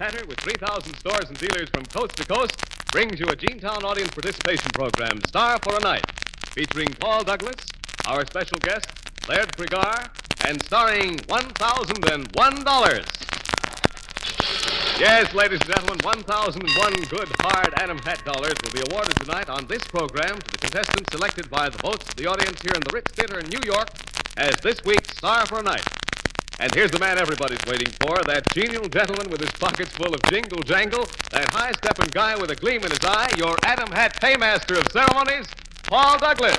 Tanner, with 3,000 stores and dealers from coast to coast, brings you a Genetown audience participation program, Star for a Night, featuring Paul Douglas, our special guest, Laird Cregar, and starring $1,001. Yes, ladies and gentlemen, 1,001 good, hard Adam Hat dollars will be awarded tonight on this program to the contestants selected by the votes of the audience here in the Ritz Theater in New York as this week's Star for a Night. And here's the man everybody's waiting for, that genial gentleman with his pockets full of jingle jangle, that high-stepping guy with a gleam in his eye, your Adam Hat paymaster of ceremonies, Paul Douglas.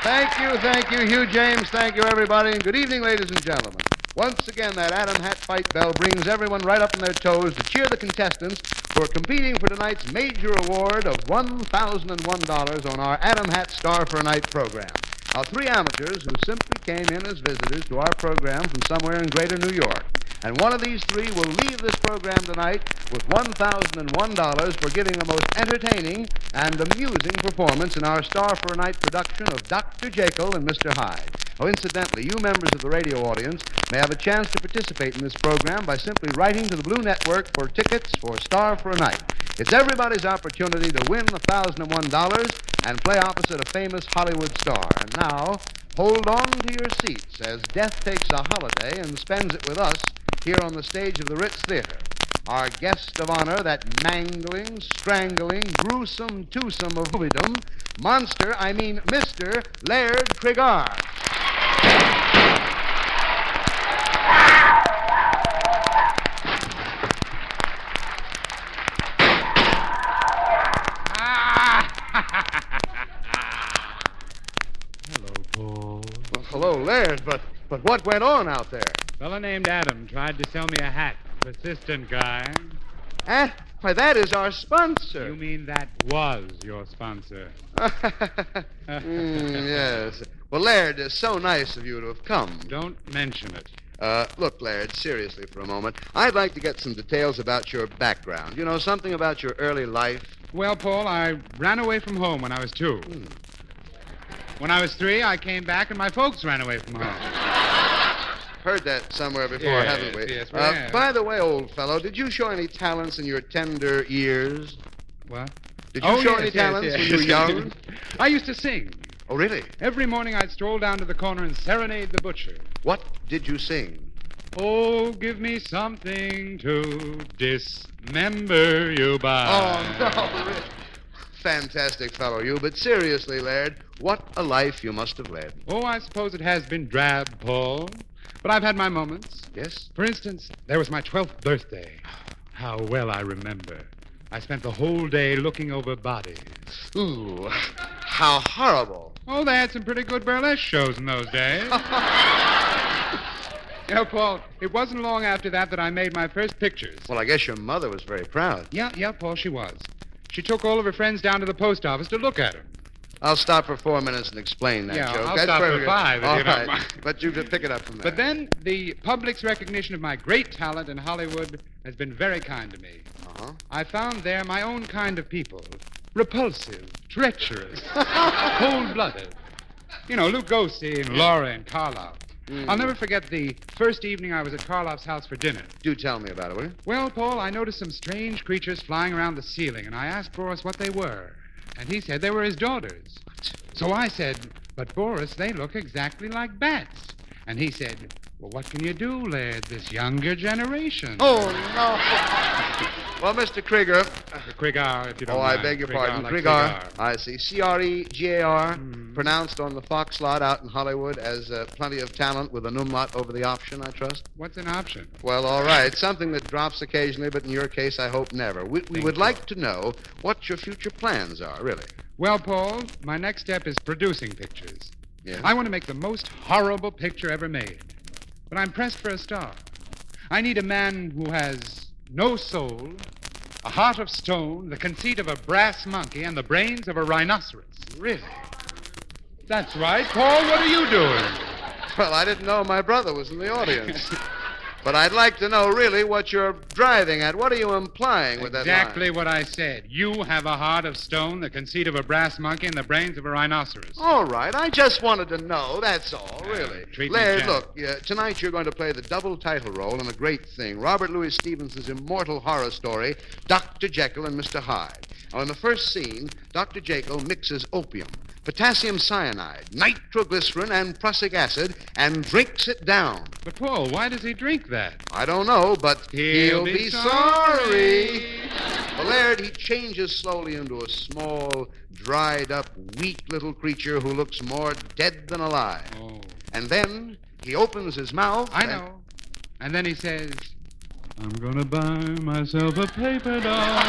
Thank you, Hugh James. Thank you, everybody. And good evening, ladies and gentlemen. Once again, that Adam Hat fight bell brings everyone right up on their toes to cheer the contestants who are competing for tonight's major award of $1,001 on our Adam Hat Star for a Night program. Our three amateurs who simply came in as visitors to our program from somewhere in greater New York. And one of these three will leave this program tonight with $1,001 for giving the most entertaining and amusing performance in our Star for a Night production of Dr. Jekyll and Mr. Hyde. Oh, incidentally, you members of the radio audience may have a chance to participate in this program by simply writing to the Blue Network for tickets for Star for a Night. It's everybody's opportunity to win $1,001 and play opposite a famous Hollywood star. And now, hold on to your seats as Death takes a holiday and spends it with us here on the stage of the Ritz Theater. Our guest of honor, that mangling, strangling, gruesome twosome of moviedom, Mr. Laird Cregar. Hello, Paul. Well, hello, Laird, but what went on out there? A fella named Adam tried to sell me a hat. Persistent guy. Why, that is our sponsor. You mean that was your sponsor? Yes. Well, Laird, it's so nice of you to have come. Don't mention it. Look, Laird, seriously for a moment. I'd like to get some details about your background. You know, something about your early life. Well, Paul, I ran away from home when I was 2. When I was 3, I came back and my folks ran away from home. Heard that somewhere before, Yes, haven't we? yes, we have. By the way, old fellow, did you show any talents in your tender years? What? Did you show any talents when you were young? I used to sing. Oh, really? Every morning I'd stroll down to the corner and serenade the butcher. What did you sing? Oh, give me something to dismember you by. Oh, no, really. Fantastic fellow, you. But seriously, Laird, what a life you must have led. Oh, I suppose it has been drab, Paul. But I've had my moments. Yes? For instance, there was my 12th birthday. How well I remember. I spent the whole day looking over bodies. Ooh, how horrible. Oh, they had some pretty good burlesque shows in those days. You know, Paul, it wasn't long after that I made my first pictures. Well, I guess your mother was very proud. Yeah, Paul, she was. She took all of her friends down to the post office to look at her. I'll stop for 4 minutes and explain that Yeah, joke. I'll That's stop for perfect. 5 if All you don't right. mind. But you can pick it up from there. But then the public's recognition of my great talent in Hollywood has been very kind to me. Uh-huh. I found there my own kind of people. Repulsive, treacherous, cold-blooded. You know, Lugosi and Laura and Karloff. I'll never forget the first evening I was at Karloff's house for dinner. Do tell me about it, will you? Well, Paul, I noticed some strange creatures flying around the ceiling, and I asked Boris what they were. And he said they were his daughters. So I said, but Boris, they look exactly like bats. And he said, well, what can you do, Laird, this younger generation? Oh, no. Well, Mr. Krieger. Cregar, if you don't Oh, mind. I beg your pardon. Like Krieger. cigar. I see. Cregar, pronounced on the Fox lot out in Hollywood as plenty of talent with an umlaut over the option, I trust. What's an option? Well, all right. Something that drops occasionally, but in your case, I hope never. We would like to know what your future plans are, really. Well, Paul, my next step is producing pictures. Yeah? I want to make the most horrible picture ever made. But I'm pressed for a star. I need a man who has no soul, a heart of stone, the conceit of a brass monkey, and the brains of a rhinoceros. Really? That's right. Paul, what are you doing? Well, I didn't know my brother was in the audience. But I'd like to know really what you're driving at. What are you implying with that line? Exactly what I said. You have a heart of stone, the conceit of a brass monkey, and the brains of a rhinoceros. All right, I just wanted to know, that's all, really. treat me Laird, gentle. look, tonight you're going to play the double title role in a great thing, Robert Louis Stevenson's immortal horror story, Dr. Jekyll and Mr. Hyde. Now, in the first scene, Dr. Jekyll mixes opium, potassium cyanide, nitroglycerin, and prussic acid, and drinks it down. But, Paul, why does he drink that? I don't know, but He'll be sorry. Well, Laird, he changes slowly into a small, dried-up, weak little creature who looks more dead than alive. Oh, And then he opens his mouth. I know. And then he says, I'm gonna buy myself a paper doll.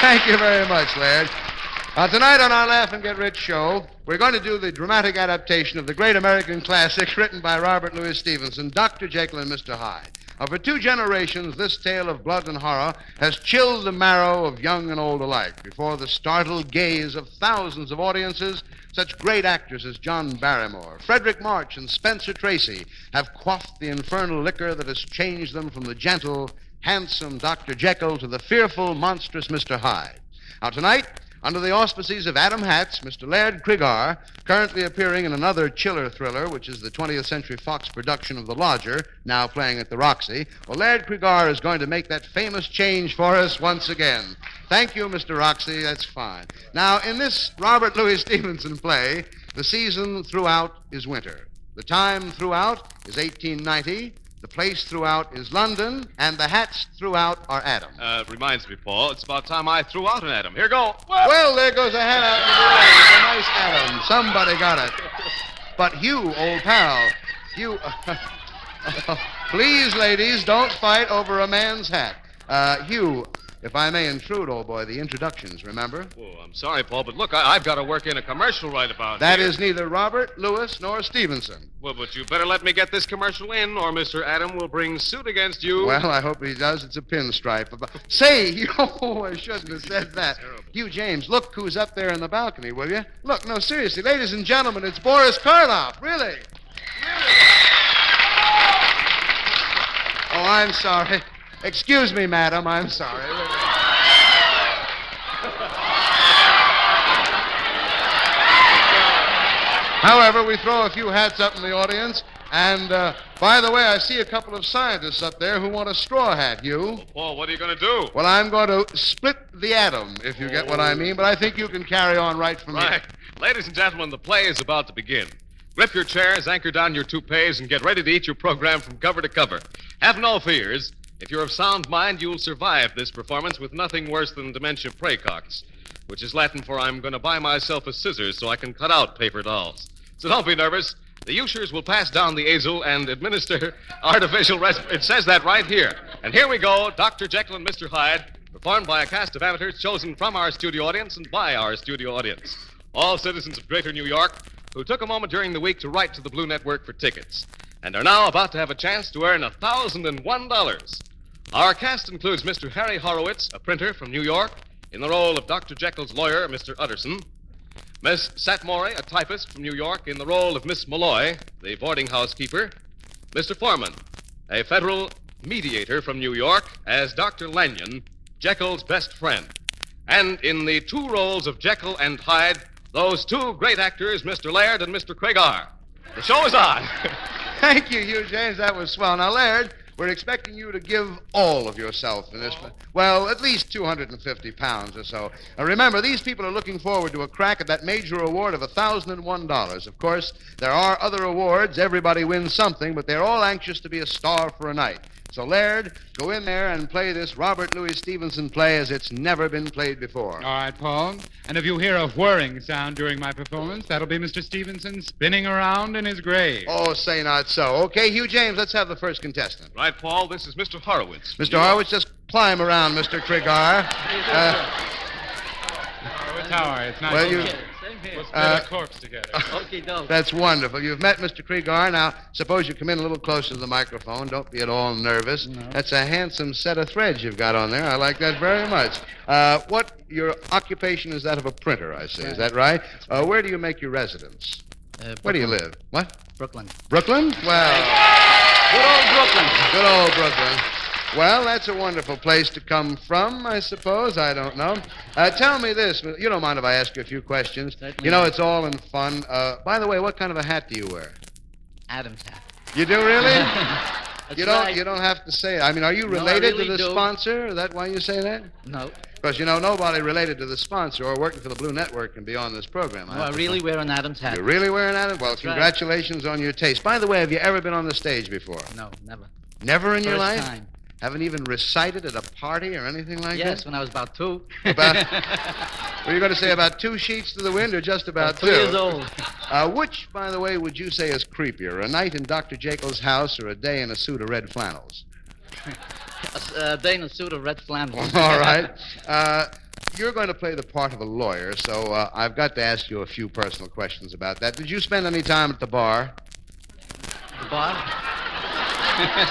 Thank you very much, Laird. Now, tonight on our Laugh and Get Rich show, we're going to do the dramatic adaptation of the great American classic written by Robert Louis Stevenson, Dr. Jekyll and Mr. Hyde. Now, for 2 generations, this tale of blood and horror has chilled the marrow of young and old alike. Before the startled gaze of thousands of audiences, such great actors as John Barrymore, Frederick March, and Spencer Tracy have quaffed the infernal liquor that has changed them from the gentle, handsome Dr. Jekyll to the fearful, monstrous Mr. Hyde. Now, tonight, under the auspices of Adam Hatz, Mr. Laird Cregar, currently appearing in another chiller thriller, which is the 20th Century Fox production of The Lodger, now playing at the Roxy. Well, Laird Cregar is going to make that famous change for us once again. Thank you, Mr. Roxy. That's fine. Now, in this Robert Louis Stevenson play, the season throughout is winter. The time throughout is 1890. The place throughout is London, and the hats throughout are Adam. Reminds me, Paul, it's about time I threw out an atom. Here go. Well, there goes a hat out in the air. It's a nice Adam. Somebody got it. But Hugh, old pal, Hugh, please, ladies, don't fight over a man's hat. Hugh, if I may intrude, old boy, the introductions, remember? Oh, I'm sorry, Paul, but look, I've got to work in a commercial right about That here. is neither Robert, Lewis, nor Stevenson. Well, but you better let me get this commercial in, or Mr. Adam will bring suit against you. Well, I hope he does. It's a pinstripe. Say, I shouldn't have said that. Terrible. Hugh James, look who's up there in the balcony, will you? Look, no, seriously, ladies and gentlemen, it's Boris Karloff. Really? Oh, I'm sorry. Excuse me, madam, I'm sorry. However, we throw a few hats up in the audience, and by the way, I see a couple of scientists up there who want a straw hat, Hugh. Paul, what are you going to do? Well, I'm going to split the atom, if you get what I mean, but I think you can carry on right from here. Right. Ladies and gentlemen, the play is about to begin. Grip your chairs, anchor down your toupees, and get ready to eat your program from cover to cover. Have no fears. If you're of sound mind, you'll survive this performance with nothing worse than dementia praecox, which is Latin for I'm going to buy myself a scissors so I can cut out paper dolls. So don't be nervous. The ushers will pass down the azle and administer artificial It says that right here. And here we go, Dr. Jekyll and Mr. Hyde, performed by a cast of amateurs chosen from our studio audience and by our studio audience. All citizens of Greater New York who took a moment during the week to write to the Blue Network for tickets and are now about to have a chance to earn $1,001. Our cast includes Mr. Harry Horowitz, a printer from New York, in the role of Dr. Jekyll's lawyer, Mr. Utterson. Miss Satmore, a typist from New York, in the role of Miss Malloy, the boarding house keeper. Mr. Foreman, a federal mediator from New York, as Dr. Lanyon, Jekyll's best friend. And in the 2 roles of Jekyll and Hyde, those 2 great actors, Mr. Laird and Mr. Cregar. The show is on. Thank you, Hugh James. That was swell. Now, Laird, we're expecting you to give all of yourself in this. Well, at least 250 pounds or so. Now, remember, these people are looking forward to a crack at that major award of $1,001. Of course, there are other awards. Everybody wins something, but they're all anxious to be a star for a night. So, Laird, go in there and play this Robert Louis Stevenson play as it's never been played before. All right, Paul. And if you hear a whirring sound during my performance, that'll be Mr. Stevenson spinning around in his grave. Oh, say not so. Okay, Hugh James, let's have the first contestant. Right, Paul, this is Mr. Horowitz. Mr. Horowitz, just climb around, Mr. Cregar. It's all right. It's not Well, you... Let's put a corpse together. Okay, doke. That's wonderful. You've met Mr. Krieger. Now, suppose you come in a little closer to the microphone. Don't be at all nervous. No. That's a handsome set of threads you've got on there. I like that very much. Your occupation is that of a printer, I see. Is that right? Where do you make your residence? Where do you live? What? Brooklyn. Brooklyn? Well, Good old Brooklyn. good old Brooklyn. Well, that's a wonderful place to come from, I suppose. I don't know. Tell me this. You don't mind if I ask you a few questions? Certainly You know, not. it's all in fun. By the way, what kind of a hat do you wear? Adam's hat. You do really? That's You don't. right. You don't have to say it. I mean, are you No, I related really to the do. sponsor? Is that why you say that? No. Because nobody related to the sponsor or working for the Blue Network can be on this program. No, I really wear an Adam's hat. You're really wearing that? Well, That's right. congratulations on your taste. By the way, have you ever been on the stage before? No, never. Never in your First life? time. Haven't even recited at a party or anything like Yes, that? when I was about 2. Were you going to say about 2 sheets to the wind or just about 2? 2 years old. Which, by the way, would you say is creepier, a night in Dr. Jekyll's house or a day in a suit of red flannels? A day in a suit of red flannels. All right. You're going to play the part of a lawyer, so I've got to ask you a few personal questions about that. Did you spend any time at the bar? The bar?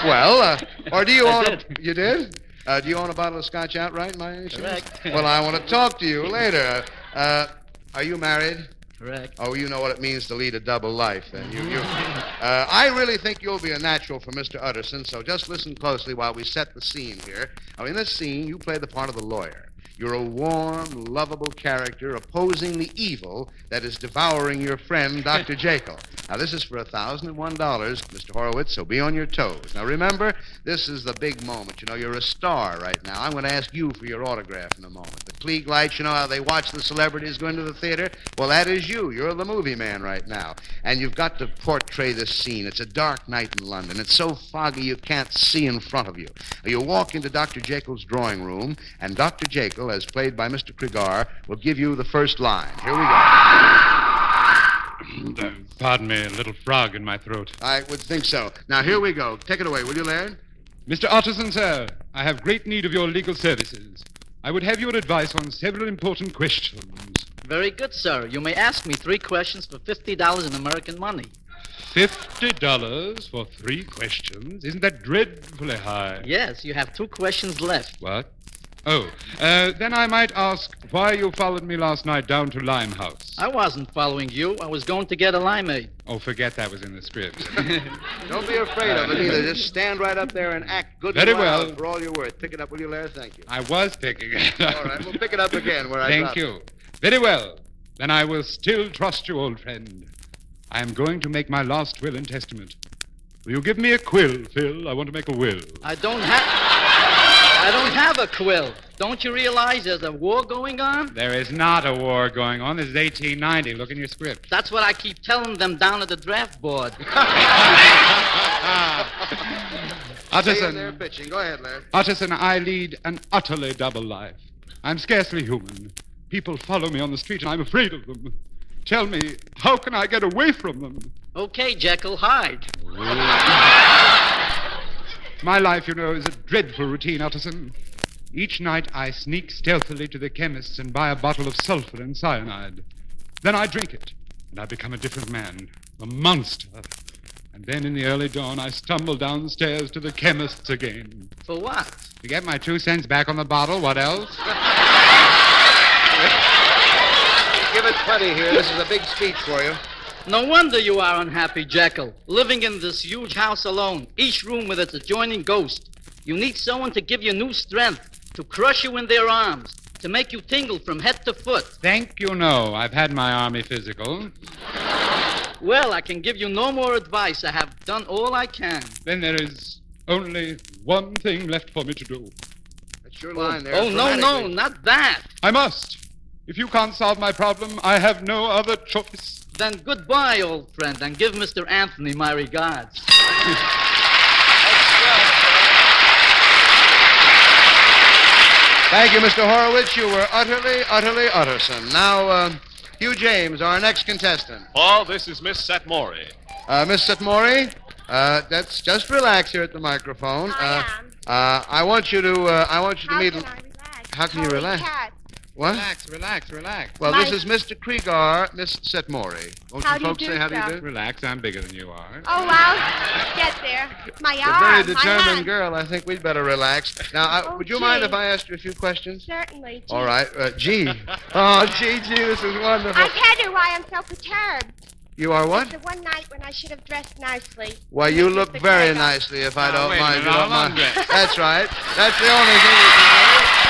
Well, or do you I own did. You did? Do you own a bottle of scotch outright, by any chance? Correct. Well, I want to talk to you later. Are you married? Correct. Oh, you know what it means to lead a double life, then. I really think you'll be a natural for Mr. Utterson, so just listen closely while we set the scene here. Now, in this scene, you play the part of the lawyer. You're a warm, lovable character opposing the evil that is devouring your friend, Dr. Jekyll. Now, this is for $1,001, Mr. Horowitz, so be on your toes. Now, remember, this is the big moment. You're a star right now. I'm going to ask you for your autograph in a moment. The Klieg lights, how they watch the celebrities go into the theater? Well, that is you. You're the movie man right now. And you've got to portray this scene. It's a dark night in London. It's so foggy you can't see in front of you. You walk into Dr. Jekyll's drawing room, and Dr. Jekyll, as played by Mr. Krieger, will give you the first line. Here we go. Pardon me, a little frog in my throat. I would think so. Now, here we go. Take it away, will you, Laird? Mr. Utterson, sir, I have great need of your legal services. I would have your advice on several important questions. Very good, sir. You may ask me 3 questions for $50 in American money. $50 for 3 questions? Isn't that dreadfully high? Yes, you have 2 questions left. What? Oh, then I might ask why you followed me last night down to Limehouse. I wasn't following you. I was going to get a limeade. Oh, forget that was in the script. Don't be afraid of it either. Just stand right up there and act good Very and loud well. for all you're worth. Pick it up, will you, Laird? Thank you. I was picking it up. All right, we'll pick it up again where I Thank dropped it. you. Very well. Then I will still trust you, old friend. I am going to make my last will and testament. Will you give me a quill, Phil? I want to make a will. I don't have a quill. Don't you realize there's a war going on? There is not a war going on. This is 1890. Look in your script. That's what I keep telling them down at the draft board. Stay in there Utterson, pitching. Go ahead, Laird. Utterson, I lead an utterly double life. I'm scarcely human. People follow me on the street, and I'm afraid of them. Tell me, how can I get away from them? Okay, Jekyll, hide. My life, is a dreadful routine, Utterson. Each night I sneak stealthily to the chemist's and buy a bottle of sulfur and cyanide. Then I drink it, and I become a different man, a monster. And then in the early dawn, I stumble down the stairs to the chemist's again. For what? To get my 2 cents back on the bottle, what else? Give it plenty here. This is a big speech for you. No wonder you are unhappy, Jekyll. Living in this huge house alone, each room with its adjoining ghost. You need someone to give you new strength, to crush you in their arms, to make you tingle from head to foot. Thank you, no. I've had my army physical. Well, I can give you no more advice. I have done all I can. Then there is only one thing left for me to do. That's your line there. Oh, no, dramatically. not that. I must. If you can't solve my problem, I have no other choice. Then goodbye, old friend, and give Mr. Anthony my regards. Thank you, Mr. Horowitz. You were utterly Utterson. Now, Hugh James, our next contestant. Paul, this is Miss Setmore. Miss Setmore, that's just relax here at the microphone. I am. I want you to How meet. can I relax? How can you Holy relax? Cat. What? Relax. Well, My- this is Mr. Krieger, Miss Setmore. Won't How you do you folks do, say how do you sir? do? Relax, I'm bigger than you are. Oh, I'll get there. My A very arm, my determined hand. girl. I think we'd better relax. Now, Oh, would you mind gee. if I asked you a few questions? Certainly. Gee. All right. Gee. Oh, gee, this is wonderful. I'll tell you why I'm so perturbed. You are It's what? the one night when I should have dressed nicely. Why, you Mrs. look Potato. very nicely, if I Now, don't wait a mind. minute, You I'll don't mind. undress. That's right. That's the only thing you can do.